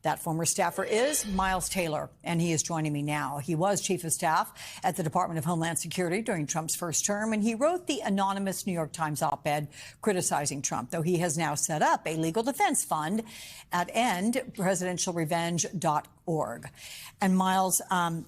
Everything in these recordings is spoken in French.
That former staffer is Miles Taylor, and he is joining me now. He was chief of staff at the Department of Homeland Security during Trump's first term, and he wrote the anonymous New York Times op-ed criticizing Trump, though he has now set up a legal defense fund at endpresidentialrevenge.org. And Miles,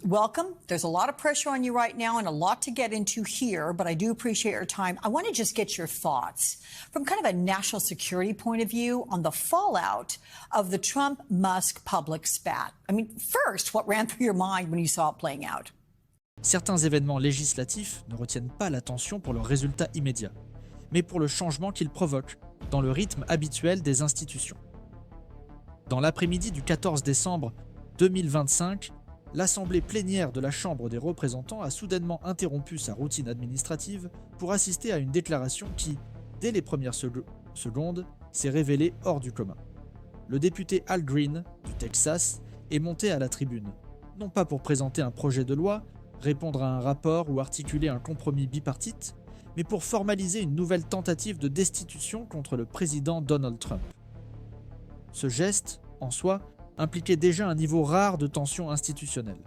welcome. There's a lot of pressure on you right now and a lot to get into here, but I do appreciate your time. I want to just get your thoughts from kind of a national security point of view on the fallout of the Trump-Musk public spat. I mean, first, what ran through your mind when you saw it playing out? Certains événements législatifs ne retiennent pas l'attention pour leurs résultats immédiats, mais pour le changement qu'ils provoquent dans le rythme habituel des institutions. Dans l'après-midi du 14 décembre 2025, l'Assemblée plénière de la Chambre des représentants a soudainement interrompu sa routine administrative pour assister à une déclaration qui, dès les premières secondes, s'est révélée hors du commun. Le député Al Green, du Texas, est monté à la tribune, non pas pour présenter un projet de loi, répondre à un rapport ou articuler un compromis bipartite, mais pour formaliser une nouvelle tentative de destitution contre le président Donald Trump. Ce geste, en soi, impliquait déjà un niveau rare de tension institutionnelle.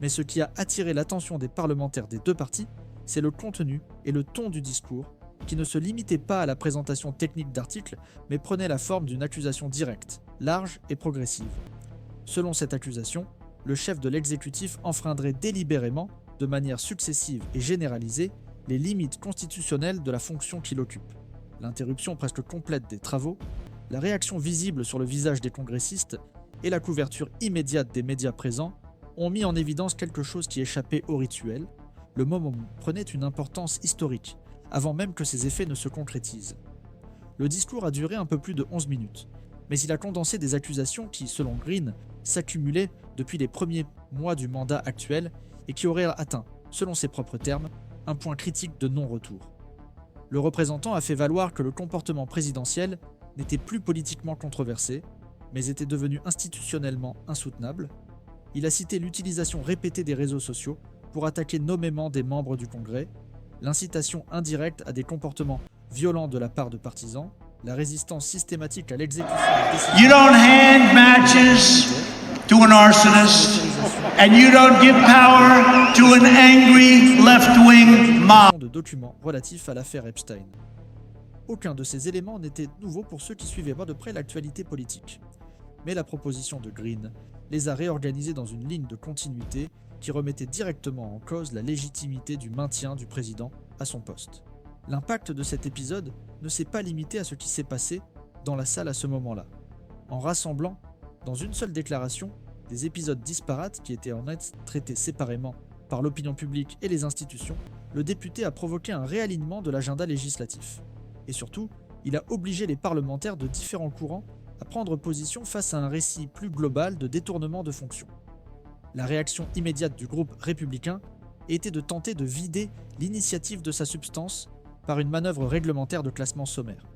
Mais ce qui a attiré l'attention des parlementaires des deux partis, c'est le contenu et le ton du discours, qui ne se limitait pas à la présentation technique d'articles, mais prenait la forme d'une accusation directe, large et progressive. Selon cette accusation, le chef de l'exécutif enfreindrait délibérément, de manière successive et généralisée, les limites constitutionnelles de la fonction qu'il occupe. L'interruption presque complète des travaux, la réaction visible sur le visage des congressistes et la couverture immédiate des médias présents ont mis en évidence quelque chose qui échappait au rituel. Le moment prenait une importance historique, avant même que ses effets ne se concrétisent. Le discours a duré un peu plus de 11 minutes, mais il a condensé des accusations qui, selon Green, s'accumulaient depuis les premiers mois du mandat actuel et qui auraient atteint, selon ses propres termes, un point critique de non-retour. Le représentant a fait valoir que le comportement présidentiel n'était plus politiquement controversé, mais était devenu institutionnellement insoutenable. Il a cité l'utilisation répétée des réseaux sociaux pour attaquer nommément des membres du Congrès, l'incitation indirecte à des comportements violents de la part de partisans, la résistance systématique à l'exécution des décisions. You don't hand matches to an arsonist, and you don't give power to an angry left-wing mob. De documents relatifs à l'affaire Epstein. Aucun de ces éléments n'était nouveau pour ceux qui suivaient de près l'actualité politique. Mais la proposition de Green les a réorganisés dans une ligne de continuité qui remettait directement en cause la légitimité du maintien du président à son poste. L'impact de cet épisode ne s'est pas limité à ce qui s'est passé dans la salle à ce moment-là. En rassemblant, dans une seule déclaration, des épisodes disparates qui étaient en net traités séparément par l'opinion publique et les institutions, le député a provoqué un réalignement de l'agenda législatif. Et surtout, il a obligé les parlementaires de différents courants à prendre position face à un récit plus global de détournement de fonctions. La réaction immédiate du groupe républicain était de tenter de vider l'initiative de sa substance par une manœuvre réglementaire de classement sommaire.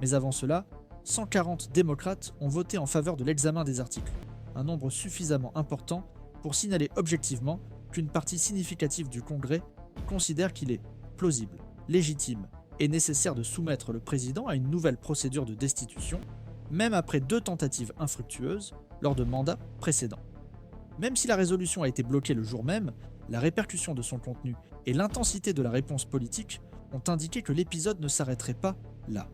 Mais avant cela, 140 démocrates ont voté en faveur de l'examen des articles, un nombre suffisamment important pour signaler objectivement qu'une partie significative du Congrès considère qu'il est plausible, légitime et nécessaire de soumettre le président à une nouvelle procédure de destitution, même après 2 tentatives infructueuses lors de mandats précédents. Même si la résolution a été bloquée le jour même, la répercussion de son contenu et l'intensité de la réponse politique ont indiqué que l'épisode ne s'arrêterait pas là.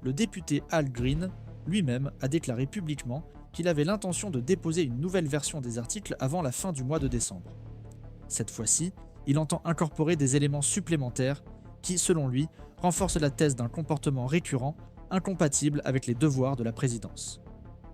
Le député Al Green lui-même a déclaré publiquement qu'il avait l'intention de déposer une nouvelle version des articles avant la fin du mois de décembre. Cette fois-ci, il entend incorporer des éléments supplémentaires qui, selon lui, renforcent la thèse d'un comportement récurrent incompatible avec les devoirs de la présidence.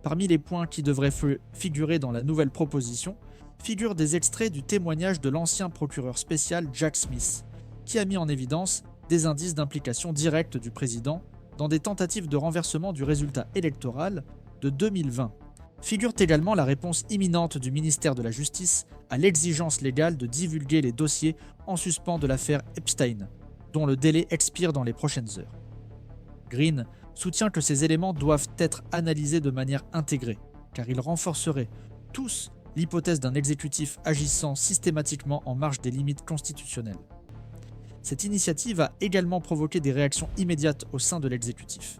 Parmi les points qui devraient figurer dans la nouvelle proposition, figurent des extraits du témoignage de l'ancien procureur spécial Jack Smith, qui a mis en évidence des indices d'implication directe du président dans des tentatives de renversement du résultat électoral de 2020. Figure également la réponse imminente du ministère de la Justice à l'exigence légale de divulguer les dossiers en suspens de l'affaire Epstein, dont le délai expire dans les prochaines heures. Green soutient que ces éléments doivent être analysés de manière intégrée, car ils renforceraient tous l'hypothèse d'un exécutif agissant systématiquement en marge des limites constitutionnelles. Cette initiative a également provoqué des réactions immédiates au sein de l'exécutif.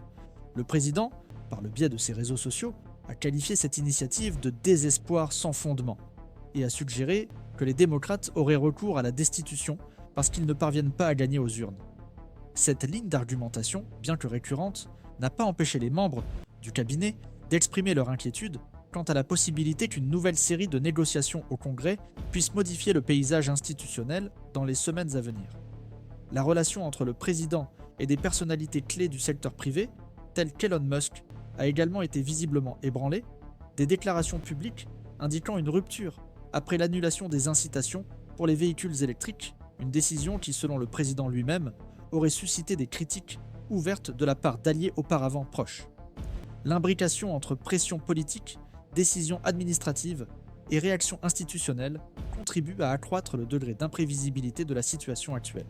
Le président, par le biais de ses réseaux sociaux, a qualifié cette initiative de désespoir sans fondement et a suggéré que les démocrates auraient recours à la destitution parce qu'ils ne parviennent pas à gagner aux urnes. Cette ligne d'argumentation, bien que récurrente, n'a pas empêché les membres du cabinet d'exprimer leur inquiétude quant à la possibilité qu'une nouvelle série de négociations au Congrès puisse modifier le paysage institutionnel dans les semaines à venir. La relation entre le président et des personnalités clés du secteur privé, telles qu'Elon Musk, a également été visiblement ébranlée, des déclarations publiques indiquant une rupture après l'annulation des incitations pour les véhicules électriques, une décision qui, selon le président lui-même, aurait suscité des critiques ouvertes de la part d'alliés auparavant proches. L'imbrication entre pression politique, décisions administratives et réactions institutionnelles contribue à accroître le degré d'imprévisibilité de la situation actuelle.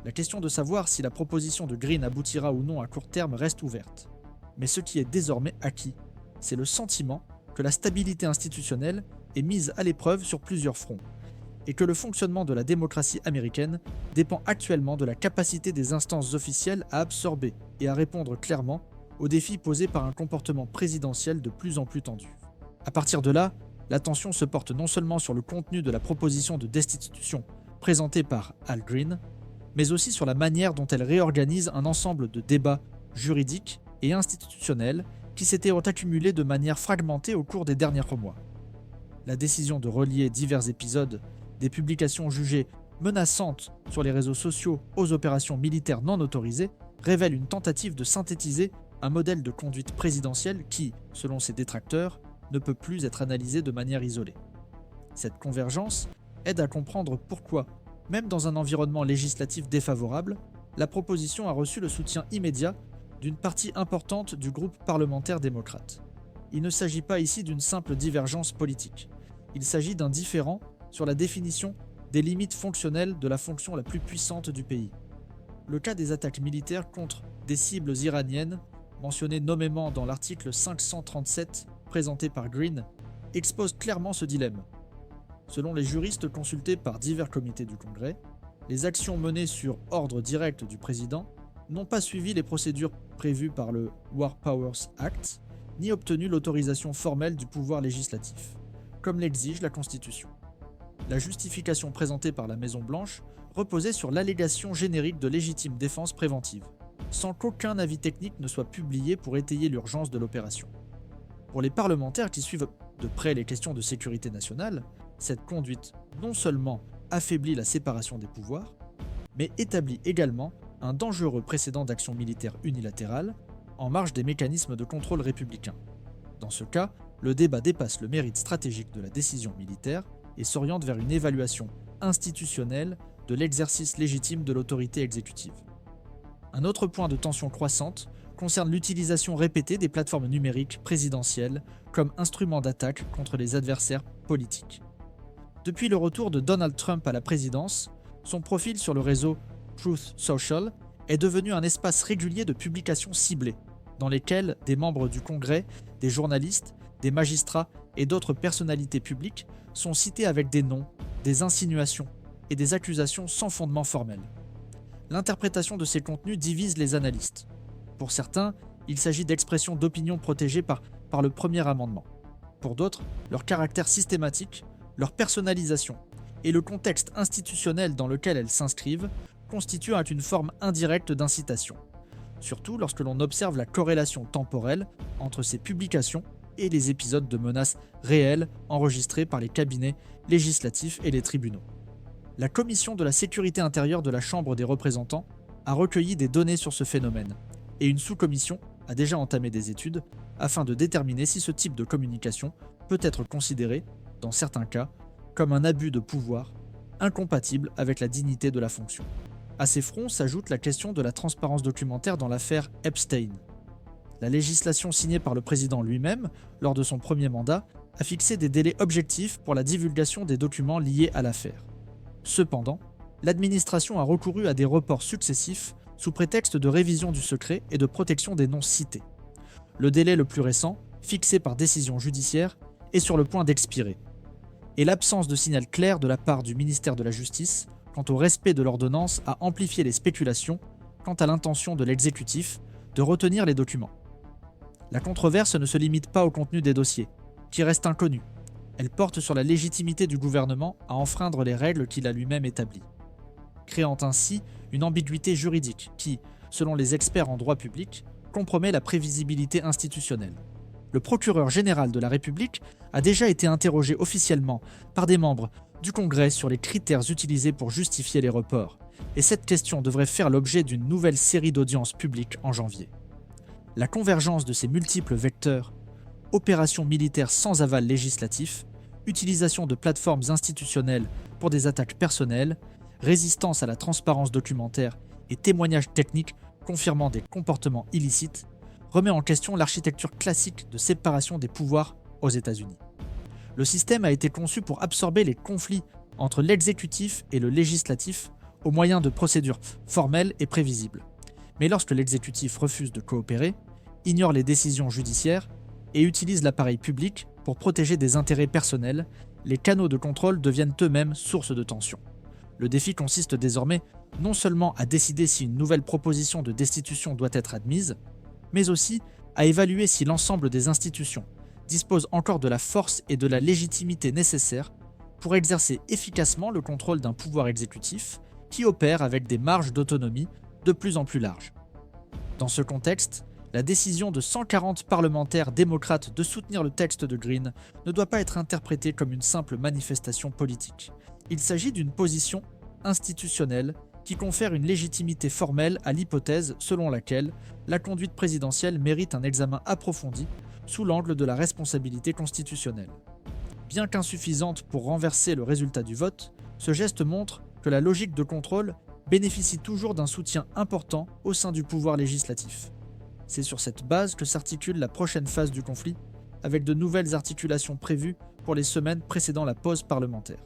La question de savoir si la proposition de Green aboutira ou non à court terme reste ouverte. Mais ce qui est désormais acquis, c'est le sentiment que la stabilité institutionnelle est mise à l'épreuve sur plusieurs fronts, et que le fonctionnement de la démocratie américaine dépend actuellement de la capacité des instances officielles à absorber et à répondre clairement aux défis posés par un comportement présidentiel de plus en plus tendu. À partir de là, l'attention se porte non seulement sur le contenu de la proposition de destitution présentée par Al Green, mais aussi sur la manière dont elle réorganise un ensemble de débats juridiques et institutionnels qui s'étaient accumulés de manière fragmentée au cours des derniers mois. La décision de relier divers épisodes des publications jugées menaçantes sur les réseaux sociaux aux opérations militaires non autorisées révèle une tentative de synthétiser un modèle de conduite présidentielle qui, selon ses détracteurs, ne peut plus être analysé de manière isolée. Cette convergence aide à comprendre pourquoi, même dans un environnement législatif défavorable, la proposition a reçu le soutien immédiat d'une partie importante du groupe parlementaire démocrate. Il ne s'agit pas ici d'une simple divergence politique. Il s'agit d'un différend sur la définition des limites fonctionnelles de la fonction la plus puissante du pays. Le cas des attaques militaires contre des cibles iraniennes, mentionnées nommément dans l'article 537 présenté par Green, expose clairement ce dilemme. Selon les juristes consultés par divers comités du Congrès, les actions menées sur ordre direct du président n'ont pas suivi les procédures prévues par le War Powers Act, ni obtenu l'autorisation formelle du pouvoir législatif, comme l'exige la Constitution. La justification présentée par la Maison-Blanche reposait sur l'allégation générique de légitime défense préventive, sans qu'aucun avis technique ne soit publié pour étayer l'urgence de l'opération. Pour les parlementaires qui suivent de près les questions de sécurité nationale, cette conduite non seulement affaiblit la séparation des pouvoirs, mais établit également un dangereux précédent d'action militaire unilatérale en marge des mécanismes de contrôle républicains. Dans ce cas, le débat dépasse le mérite stratégique de la décision militaire et s'oriente vers une évaluation institutionnelle de l'exercice légitime de l'autorité exécutive. Un autre point de tension croissante concerne l'utilisation répétée des plateformes numériques présidentielles comme instrument d'attaque contre les adversaires politiques. Depuis le retour de Donald Trump à la présidence, son profil sur le réseau Truth Social est devenu un espace régulier de publications ciblées, dans lesquelles des membres du Congrès, des journalistes, des magistrats et d'autres personnalités publiques sont cités avec des noms, des insinuations et des accusations sans fondement formel. L'interprétation de ces contenus divise les analystes. Pour certains, il s'agit d'expressions d'opinion protégées par le premier amendement. Pour d'autres, leur caractère systématique, leur personnalisation et le contexte institutionnel dans lequel elles s'inscrivent constituent une forme indirecte d'incitation, surtout lorsque l'on observe la corrélation temporelle entre ces publications et les épisodes de menaces réelles enregistrés par les cabinets législatifs et les tribunaux. La Commission de la sécurité intérieure de la Chambre des représentants a recueilli des données sur ce phénomène, et une sous-commission a déjà entamé des études afin de déterminer si ce type de communication peut être considéré, dans certains cas, comme un abus de pouvoir incompatible avec la dignité de la fonction. À ces fronts s'ajoute la question de la transparence documentaire dans l'affaire Epstein. La législation signée par le président lui-même, lors de son premier mandat, a fixé des délais objectifs pour la divulgation des documents liés à l'affaire. Cependant, l'administration a recouru à des reports successifs sous prétexte de révision du secret et de protection des noms cités. Le délai le plus récent, fixé par décision judiciaire, est sur le point d'expirer. Et l'absence de signal clair de la part du ministère de la Justice quant au respect de l'ordonnance a amplifié les spéculations quant à l'intention de l'exécutif de retenir les documents. La controverse ne se limite pas au contenu des dossiers, qui reste inconnu. Elle porte sur la légitimité du gouvernement à enfreindre les règles qu'il a lui-même établies, créant ainsi une ambiguïté juridique qui, selon les experts en droit public, compromet la prévisibilité institutionnelle. Le procureur général de la République a déjà été interrogé officiellement par des membres du Congrès sur les critères utilisés pour justifier les reports, et cette question devrait faire l'objet d'une nouvelle série d'audiences publiques en janvier. La convergence de ces multiples vecteurs, opérations militaires sans aval législatif, utilisation de plateformes institutionnelles pour des attaques personnelles, résistance à la transparence documentaire et témoignages techniques confirmant des comportements illicites, remet en question l'architecture classique de séparation des pouvoirs aux États-Unis. Le système a été conçu pour absorber les conflits entre l'exécutif et le législatif au moyen de procédures formelles et prévisibles. Mais lorsque l'exécutif refuse de coopérer, ignore les décisions judiciaires et utilise l'appareil public pour protéger des intérêts personnels, les canaux de contrôle deviennent eux-mêmes source de tension. Le défi consiste désormais non seulement à décider si une nouvelle proposition de destitution doit être admise, mais aussi à évaluer si l'ensemble des institutions disposent encore de la force et de la légitimité nécessaires pour exercer efficacement le contrôle d'un pouvoir exécutif qui opère avec des marges d'autonomie de plus en plus larges. Dans ce contexte, la décision de 140 parlementaires démocrates de soutenir le texte de Greene ne doit pas être interprétée comme une simple manifestation politique. Il s'agit d'une position institutionnelle qui confère une légitimité formelle à l'hypothèse selon laquelle la conduite présidentielle mérite un examen approfondi sous l'angle de la responsabilité constitutionnelle. Bien qu'insuffisante pour renverser le résultat du vote, ce geste montre que la logique de contrôle bénéficie toujours d'un soutien important au sein du pouvoir législatif. C'est sur cette base que s'articule la prochaine phase du conflit, avec de nouvelles articulations prévues pour les semaines précédant la pause parlementaire.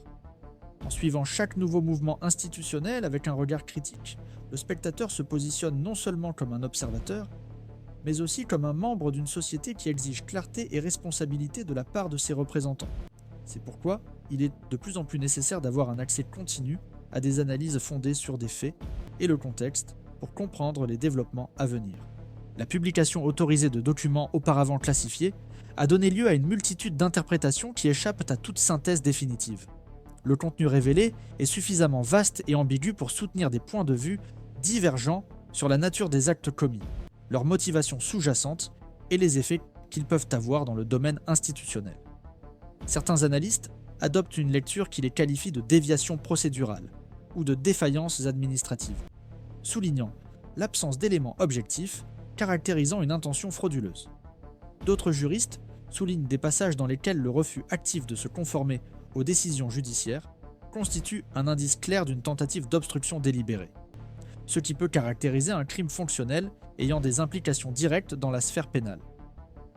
En suivant chaque nouveau mouvement institutionnel avec un regard critique, le spectateur se positionne non seulement comme un observateur, mais aussi comme un membre d'une société qui exige clarté et responsabilité de la part de ses représentants. C'est pourquoi il est de plus en plus nécessaire d'avoir un accès continu à des analyses fondées sur des faits et le contexte pour comprendre les développements à venir. La publication autorisée de documents auparavant classifiés a donné lieu à une multitude d'interprétations qui échappent à toute synthèse définitive. Le contenu révélé est suffisamment vaste et ambigu pour soutenir des points de vue divergents sur la nature des actes commis, leurs motivations sous-jacentes et les effets qu'ils peuvent avoir dans le domaine institutionnel. Certains analystes adoptent une lecture qui les qualifie de déviation procédurale ou de défaillances administratives, soulignant l'absence d'éléments objectifs caractérisant une intention frauduleuse. D'autres juristes soulignent des passages dans lesquels le refus actif de se conformer aux décisions judiciaires constitue un indice clair d'une tentative d'obstruction délibérée, ce qui peut caractériser un crime fonctionnel ayant des implications directes dans la sphère pénale.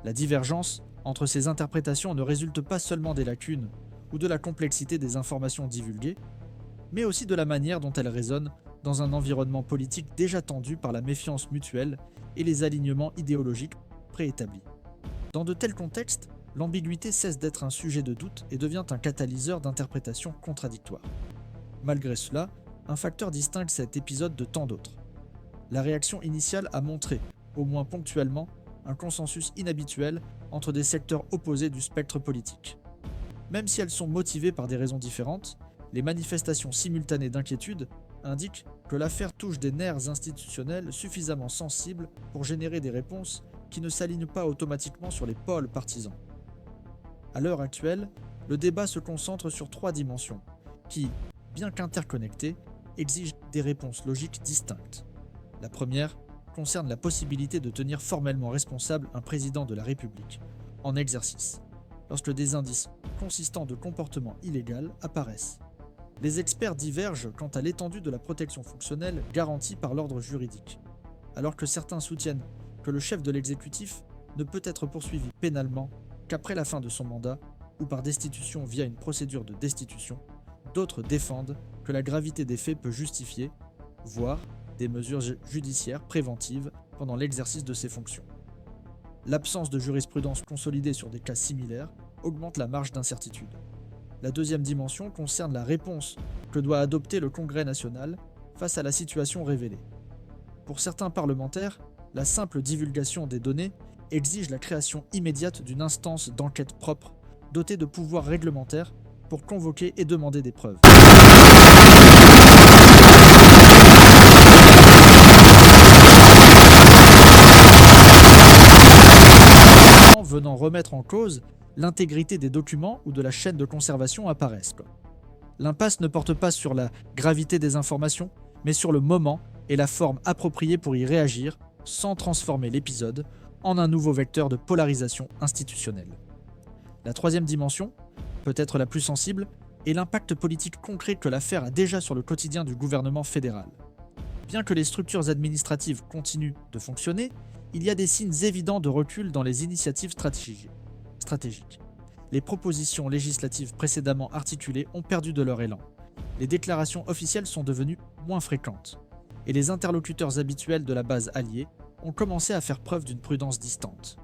La divergence entre ces interprétations ne résulte pas seulement des lacunes ou de la complexité des informations divulguées, mais aussi de la manière dont elles résonnent dans un environnement politique déjà tendu par la méfiance mutuelle et les alignements idéologiques préétablis. Dans de tels contextes, l'ambiguïté cesse d'être un sujet de doute et devient un catalyseur d'interprétations contradictoires. Malgré cela, un facteur distingue cet épisode de tant d'autres. La réaction initiale a montré, au moins ponctuellement, un consensus inhabituel entre des secteurs opposés du spectre politique. Même si elles sont motivées par des raisons différentes, les manifestations simultanées d'inquiétude indiquent que l'affaire touche des nerfs institutionnels suffisamment sensibles pour générer des réponses qui ne s'alignent pas automatiquement sur les pôles partisans. À l'heure actuelle, le débat se concentre sur 3 dimensions, qui, bien qu'interconnectées, exigent des réponses logiques distinctes. La première concerne la possibilité de tenir formellement responsable un président de la République, en exercice, lorsque des indices consistants de comportement illégal apparaissent. Les experts divergent quant à l'étendue de la protection fonctionnelle garantie par l'ordre juridique, alors que certains soutiennent que le chef de l'exécutif ne peut être poursuivi pénalement qu'après la fin de son mandat ou par destitution via une procédure de destitution. D'autres défendent que la gravité des faits peut justifier, voire des mesures judiciaires préventives pendant l'exercice de ses fonctions. L'absence de jurisprudence consolidée sur des cas similaires augmente la marge d'incertitude. La deuxième dimension concerne la réponse que doit adopter le Congrès national face à la situation révélée. Pour certains parlementaires, la simple divulgation des données exige la création immédiate d'une instance d'enquête propre, dotée de pouvoirs réglementaires pour convoquer et demander des preuves. Venant remettre en cause l'intégrité des documents ou de la chaîne de conservation apparaissent. L'impasse ne porte pas sur la gravité des informations, mais sur le moment et la forme appropriée pour y réagir, sans transformer l'épisode en un nouveau vecteur de polarisation institutionnelle. La troisième dimension, peut-être la plus sensible, est l'impact politique concret que l'affaire a déjà sur le quotidien du gouvernement fédéral. Bien que les structures administratives continuent de fonctionner, il y a des signes évidents de recul dans les initiatives stratégiques. Les propositions législatives précédemment articulées ont perdu de leur élan. Les déclarations officielles sont devenues moins fréquentes. Et les interlocuteurs habituels de la base alliée ont commencé à faire preuve d'une prudence distante.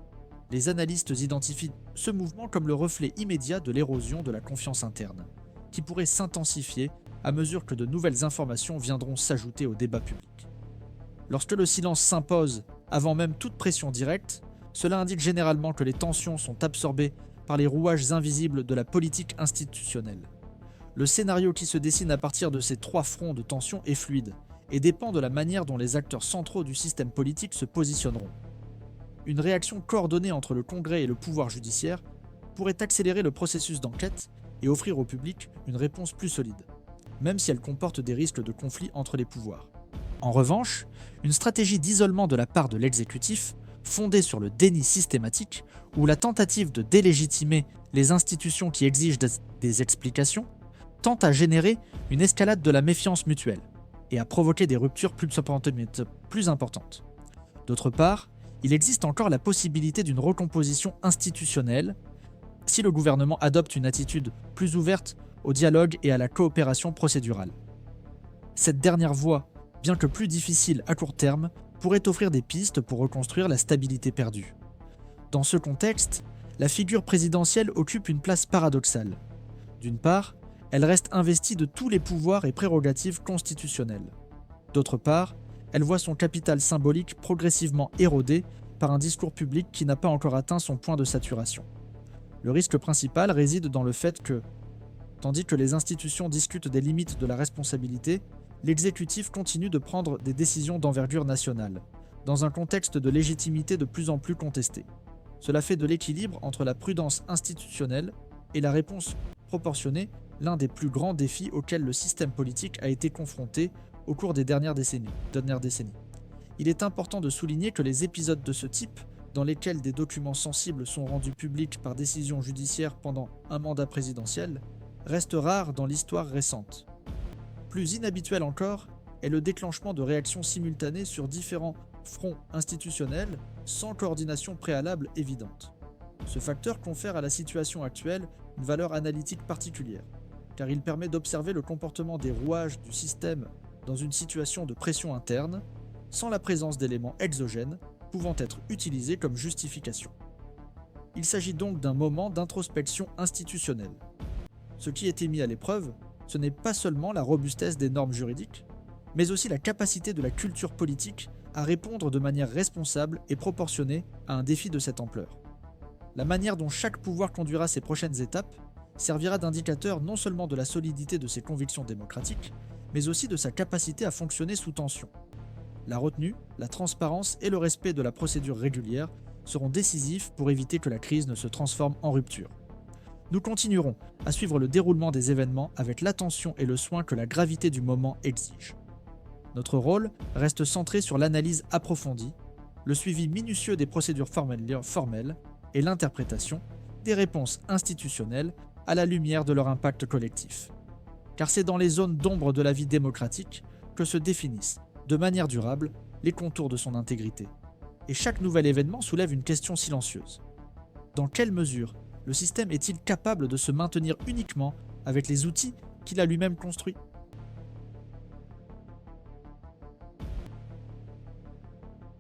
Les analystes identifient ce mouvement comme le reflet immédiat de l'érosion de la confiance interne, qui pourrait s'intensifier à mesure que de nouvelles informations viendront s'ajouter au débat public. Lorsque le silence s'impose avant même toute pression directe, cela indique généralement que les tensions sont absorbées par les rouages invisibles de la politique institutionnelle. Le scénario qui se dessine à partir de ces trois fronts de tension est fluide et dépend de la manière dont les acteurs centraux du système politique se positionneront. Une réaction coordonnée entre le Congrès et le pouvoir judiciaire pourrait accélérer le processus d'enquête et offrir au public une réponse plus solide, même si elle comporte des risques de conflit entre les pouvoirs. En revanche, une stratégie d'isolement de la part de l'exécutif, fondée sur le déni systématique ou la tentative de délégitimer les institutions qui exigent des explications, tend à générer une escalade de la méfiance mutuelle et à provoquer des ruptures plus importantes. D'autre part, il existe encore la possibilité d'une recomposition institutionnelle si le gouvernement adopte une attitude plus ouverte au dialogue et à la coopération procédurale. Cette dernière voie, bien que plus difficile à court terme, pourrait offrir des pistes pour reconstruire la stabilité perdue. Dans ce contexte, la figure présidentielle occupe une place paradoxale. D'une part, elle reste investie de tous les pouvoirs et prérogatives constitutionnelles. D'autre part, elle voit son capital symbolique progressivement érodé par un discours public qui n'a pas encore atteint son point de saturation. Le risque principal réside dans le fait que, tandis que les institutions discutent des limites de la responsabilité, l'exécutif continue de prendre des décisions d'envergure nationale, dans un contexte de légitimité de plus en plus contesté. Cela fait de l'équilibre entre la prudence institutionnelle et la réponse proportionnée l'un des plus grands défis auxquels le système politique a été confronté au cours des dernières décennies. Il est important de souligner que les épisodes de ce type, dans lesquels des documents sensibles sont rendus publics par décision judiciaire pendant un mandat présidentiel, restent rares dans l'histoire récente. Plus inhabituel encore est le déclenchement de réactions simultanées sur différents fronts institutionnels sans coordination préalable évidente. Ce facteur confère à la situation actuelle une valeur analytique particulière, car il permet d'observer le comportement des rouages du système dans une situation de pression interne, sans la présence d'éléments exogènes pouvant être utilisés comme justification. Il s'agit donc d'un moment d'introspection institutionnelle. Ce qui est mis à l'épreuve, ce n'est pas seulement la robustesse des normes juridiques, mais aussi la capacité de la culture politique à répondre de manière responsable et proportionnée à un défi de cette ampleur. La manière dont chaque pouvoir conduira ses prochaines étapes servira d'indicateur non seulement de la solidité de ses convictions démocratiques, mais aussi de sa capacité à fonctionner sous tension. La retenue, la transparence et le respect de la procédure régulière seront décisifs pour éviter que la crise ne se transforme en rupture. Nous continuerons à suivre le déroulement des événements avec l'attention et le soin que la gravité du moment exige. Notre rôle reste centré sur l'analyse approfondie, le suivi minutieux des procédures formelles et l'interprétation des réponses institutionnelles à la lumière de leur impact collectif. Car c'est dans les zones d'ombre de la vie démocratique que se définissent, de manière durable, les contours de son intégrité. Et chaque nouvel événement soulève une question silencieuse. Dans quelle mesure le système est-il capable de se maintenir uniquement avec les outils qu'il a lui-même construits ?